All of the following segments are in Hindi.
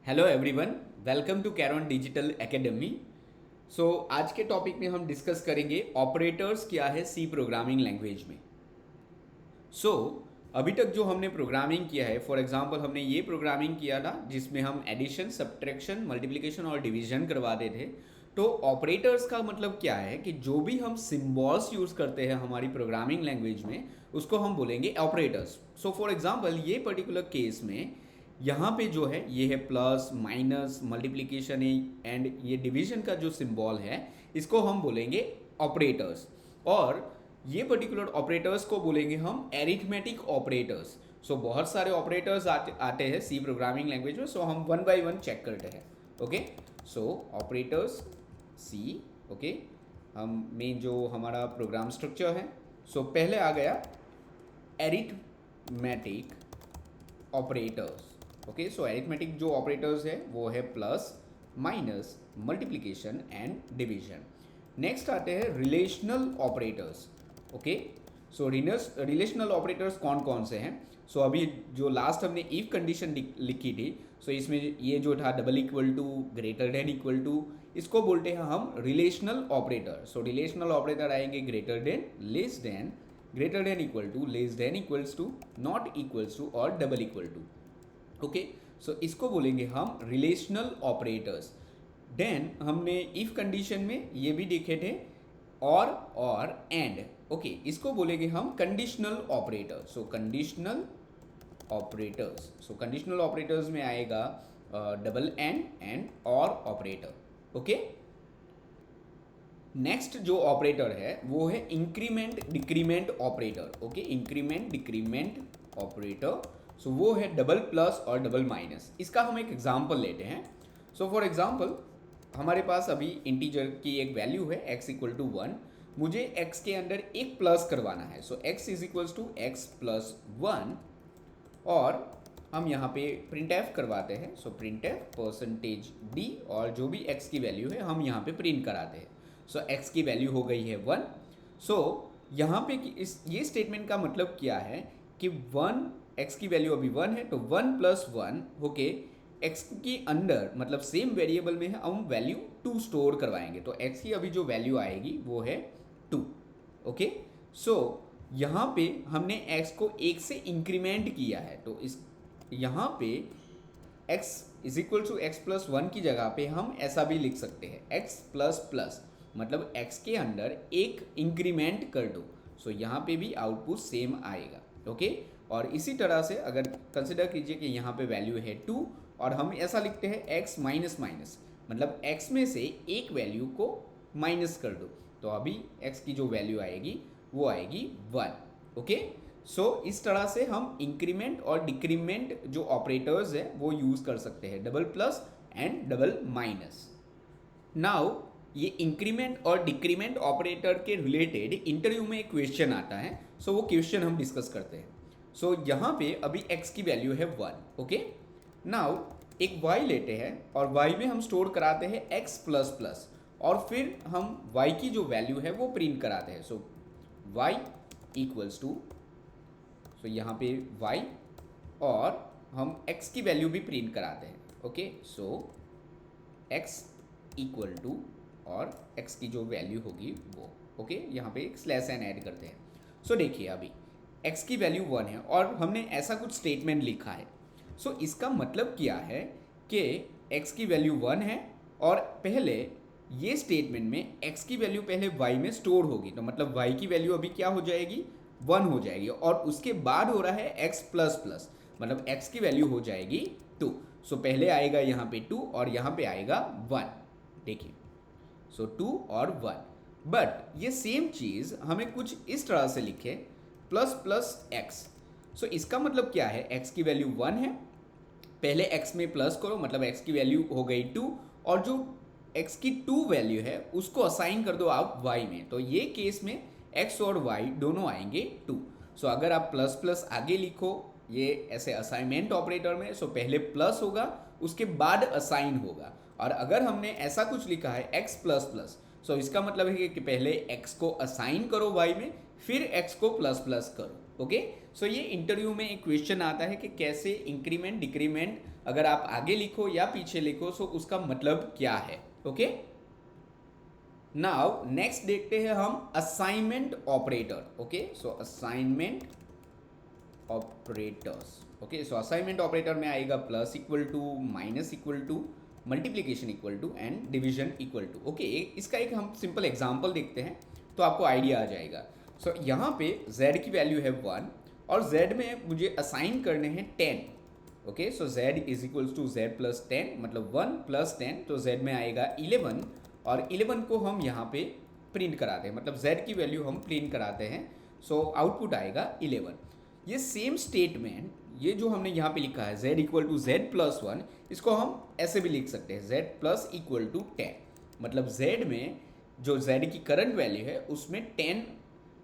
हेलो एवरीवन, वेलकम टू कैरॉन डिजिटल एकेडमी। सो आज के टॉपिक में हम डिस्कस करेंगे ऑपरेटर्स क्या है सी प्रोग्रामिंग लैंग्वेज में। सो अभी तक जो हमने प्रोग्रामिंग किया है, फॉर एग्जांपल हमने ये प्रोग्रामिंग किया था जिसमें हम एडिशन, सब्ट्रैक्शन, मल्टीप्लिकेशन और डिवीजन करवाते थे। तो ऑपरेटर्स का मतलब क्या है कि जो भी हम सिम्बॉल्स यूज़ करते हैं हमारी प्रोग्रामिंग लैंग्वेज में, उसको हम बोलेंगे ऑपरेटर्स। सो फॉर एग्जांपल ये पर्टिकुलर केस में यहाँ पे जो है ये है प्लस, माइनस, मल्टीप्लिकेशन एंड ये डिवीजन का जो सिंबल है इसको हम बोलेंगे ऑपरेटर्स। और ये पर्टिकुलर ऑपरेटर्स को बोलेंगे हम एरिथमेटिक ऑपरेटर्स। सो बहुत सारे ऑपरेटर्स आते हैं सी प्रोग्रामिंग लैंग्वेज में। सो हम वन बाय वन चेक करते हैं। ओके, सो ऑपरेटर्स सी। ओके, हम मेन जो हमारा प्रोग्राम स्ट्रक्चर है, सो पहले आ गया एरिथमेटिक ऑपरेटर्स। ओके, सो एरिथमेटिक जो ऑपरेटर्स है वो है plus, minus, multiplication and division. Next आते हैं रिलेशनल ऑपरेटर्स। ओके, सो रिलेशनल ऑपरेटर्स कौन कौन से हैं? सो अभी जो लास्ट हमने इफ कंडीशन लिखी थी, सो इसमें ये जो था double equal to, greater than equal to, इसको बोलते हैं हम relational operator. So relational operator आएंगे greater than, less than, greater than equal to, less than equals to, not equals to और double equal to. Okay, so इसको बोलेंगे हम रिलेशनल ऑपरेटर्स। देन हमने इफ कंडीशन में ये भी देखे थे और एंड। ओके, इसको बोलेंगे हम conditional operator. So conditional operators, so conditional operators में आएगा डबल एंड और ऑपरेटर। ओके, नेक्स्ट जो ऑपरेटर है वो है increment decrement operator. Okay, increment decrement operator, so वो है डबल प्लस और डबल माइनस। इसका हम एक एग्जांपल लेते हैं। सो फॉर एग्जांपल हमारे पास अभी इंटीजर की एक वैल्यू है x इक्वल टू 1। मुझे x के अंदर एक प्लस करवाना है। So x is equals to x plus 1 और हम यहाँ पे प्रिंट एफ करवाते हैं। So print F percentage d और जो भी x की वैल्यू है हम यहाँ पे प्रिंट कराते हैं। सो x की वैल्यू हो गई है 1। सो यहाँ पे ये स्टेटमेंट का मतलब क्या है कि 1, x की वैल्यू अभी 1 है तो 1 प्लस 1 होके x के अंदर मतलब सेम वेरिएबल में है, हम वैल्यू 2 स्टोर करवाएंगे। तो x की अभी जो वैल्यू आएगी वो है 2। ओके, सो यहाँ पे हमने x को 1 से इंक्रीमेंट किया है, तो इस यहाँ पे x is equal to X plus 1 की जगह पे हम ऐसा भी लिख सकते हैं x प्लस प्लस, मतलब x के अंदर एक इंक्रीमेंट कर दो। सो यहाँ पे भी आउटपुट सेम आएगा। ओके, और इसी तरह से अगर कंसिडर कीजिए कि यहाँ पे वैल्यू है 2 और हम ऐसा लिखते हैं x माइनस माइनस, मतलब x में से एक वैल्यू को माइनस कर दो, तो अभी x की जो वैल्यू आएगी वो आएगी 1। ओके, सो इस तरह से हम इंक्रीमेंट और डिक्रीमेंट जो ऑपरेटर्स है वो यूज़ कर सकते हैं, double plus and double minus. Now ये इंक्रीमेंट और डिक्रीमेंट ऑपरेटर के रिलेटेड इंटरव्यू में एक क्वेश्चन आता है। सो वो क्वेश्चन हम डिस्कस करते हैं। सो यहाँ पे अभी x की वैल्यू है 1। ओके, नाउ एक y लेते हैं और y में हम स्टोर कराते हैं x प्लस प्लस और फिर हम y की जो वैल्यू है वो प्रिंट कराते हैं। सो y इक्वल्स टू, सो यहाँ पे y और हम x की वैल्यू भी प्रिंट कराते हैं। Okay, so x equal to और x की जो वैल्यू होगी वो। ओके, यहाँ पे एक स्लैश एन ऐड करते हैं। सो देखिए अभी x की वैल्यू 1 है और हमने ऐसा कुछ स्टेटमेंट लिखा है। सो इसका मतलब क्या है कि x की वैल्यू 1 है और पहले ये स्टेटमेंट में x की वैल्यू पहले y में स्टोर होगी, तो मतलब y की वैल्यू अभी क्या हो जाएगी, 1 हो जाएगी और उसके बाद हो रहा है x प्लस प्लस, मतलब x की वैल्यू हो जाएगी 2। सो पहले आएगा यहाँ पे 2 और यहाँ पे आएगा 1। देखिए, सो 2 और 1, बट ये सेम चीज़ हमें कुछ इस तरह से लिखे प्लस प्लस एक्स। सो इसका मतलब क्या है, x की वैल्यू 1 है, पहले x में प्लस करो, मतलब x की वैल्यू हो गई 2 और जो x की 2 वैल्यू है उसको असाइन कर दो आप y में, तो ये केस में x और y दोनों आएंगे 2। सो अगर आप प्लस प्लस आगे लिखो ये ऐसे असाइनमेंट ऑपरेटर में, सो पहले प्लस होगा उसके बाद असाइन होगा, और अगर हमने ऐसा कुछ लिखा है x प्लस प्लस, सो इसका मतलब है कि पहले x को असाइन करो y में फिर x को प्लस प्लस करो। ओके। सो ये इंटरव्यू में एक क्वेश्चन आता है कि कैसे इंक्रीमेंट डिक्रीमेंट अगर आप आगे लिखो या पीछे लिखो सो उसका मतलब क्या है। ओके, नाउ नेक्स्ट देखते हैं हम assignment operator. Okay, so assignment operators. Okay, so assignment operator में आएगा plus equal to, minus equal to, multiplication equal to and division equal to. Okay, इसका एक हम सिंपल एग्जांपल देखते हैं तो आपको आइडिया आ जाएगा। सो यहाँ पे z की वैल्यू है 1 और z में मुझे असाइन करने हैं 10। Okay, so z is equals to z plus 10, मतलब 1 प्लस 10, तो z में आएगा 11 और 11 को हम यहाँ पे प्रिंट कराते हैं, मतलब z की वैल्यू हम प्रिंट कराते हैं। सो आउटपुट आएगा 11। ये सेम स्टेटमेंट, ये जो हमने यहाँ पे लिखा है z equal to Z plus 1, इसको हम ऐसे भी लिख सकते हैं z प्लस इक्वल टू 10, मतलब z में जो z की करंट वैल्यू है उसमें 10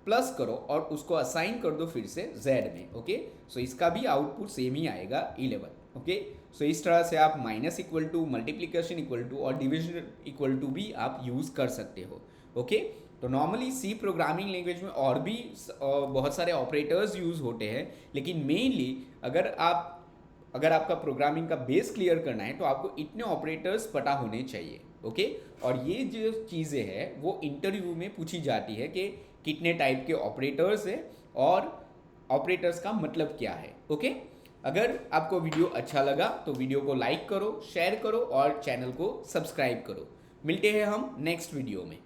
प्लस करो और उसको असाइन कर दो फिर से z में। ओके, सो इसका भी आउटपुट सेम ही आएगा 11। ओके, सो इस तरह से आप minus equal to, multiplication equal to और डिविजन इक्वल टू भी आप यूज़ कर सकते हो। ओके, तो नॉर्मली सी प्रोग्रामिंग लैंग्वेज में और भी बहुत सारे ऑपरेटर्स यूज़ होते हैं, लेकिन मेनली अगर आपका प्रोग्रामिंग का बेस क्लियर करना है तो आपको इतने ऑपरेटर्स पता होने चाहिए। ओके, और ये जो चीज़ें हैं वो इंटरव्यू में पूछी जाती है कि कितने टाइप के ऑपरेटर्स हैं और ऑपरेटर्स का मतलब क्या है। ओके, अगर आपको वीडियो अच्छा लगा तो वीडियो को लाइक करो, शेयर करो और चैनल को सब्सक्राइब करो। मिलते हैं हम नेक्स्ट वीडियो में।